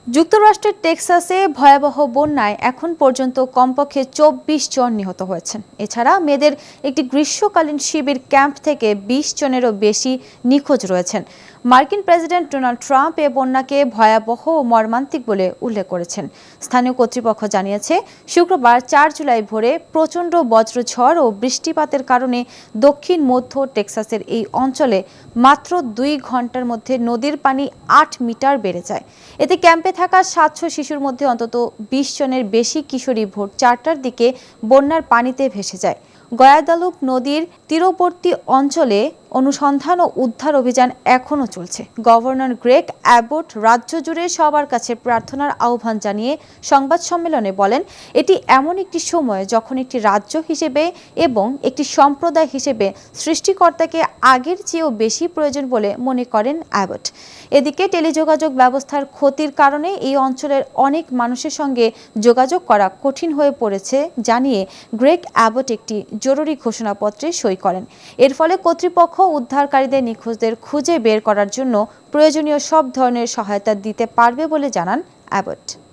যুক্তরাষ্ট্রের টেক্সাসে ভয়াবহ বন্যায় এখন পর্যন্ত কমপক্ষে ২৪ জন নিহত হয়েছেন। এছাড়া মেয়েদের একটি গ্রীষ্মকালীন শিবির ক্যাম্প থেকে ২০ জনেরও বেশি নিখোঁজ রয়েছেন। মার্কিন প্রেসিডেন্ট ডোনাল্ড ট্রাম্প এ বন্যাকে ভয়াবহ ও মর্মান্তিক বলে উল্লেখ করেছেন। স্থানীয় কর্তৃপক্ষ জানিয়েছে, শুক্রবার ৪ জুলাই ভোরে প্রচণ্ড বজ্রঝড় ও বৃষ্টিপাতের কারণে দক্ষিণ মধ্য টেক্সাসের এই অঞ্চলে মাত্র ২ ঘন্টার মধ্যে নদীর পানি ৮ মিটার বেড়ে যায়। এতে ক্যাম্পে থাকা ৭০০ শিশুর মধ্যে অন্তত ২০ জনের বেশি কিশোরী ভোর ৪টার দিকে বন্যার পানিতে ভেসে যায়। গয়াদালুপ নদীর তীরবর্তী অঞ্চলে অনুসন্ধান ও উদ্ধার অভিযান এখনও চলছে। গভর্নর গ্রেগ অ্যাবট রাজ্য জুড়ে সবার কাছে প্রার্থনার আহ্বান জানিয়ে সংবাদ সম্মেলনে বলেন, এটি এমন একটি সময় যখন একটি রাজ্য হিসেবে এবং একটি সম্প্রদায় হিসেবে সৃষ্টিকর্তাকে আগের চেয়েও বেশি প্রয়োজন বলে মনে করেন অ্যাবট। এদিকে টেলিযোগাযোগ ব্যবস্থার ক্ষতির কারণে এই অঞ্চলের অনেক মানুষের সঙ্গে যোগাযোগ করা কঠিন হয়ে পড়েছে জানিয়ে গ্রেগ অ্যাবট একটি জরুরি ঘোষণাপত্রে সই করেন। এর ফলে কর্তৃপক্ষ উদ্ধারকারীদের নিখোঁজদের খুঁজে বের করার জন্য প্রয়োজনীয় সব ধরনের সহায়তা দিতে পারবে বলে জানান অ্যাবট।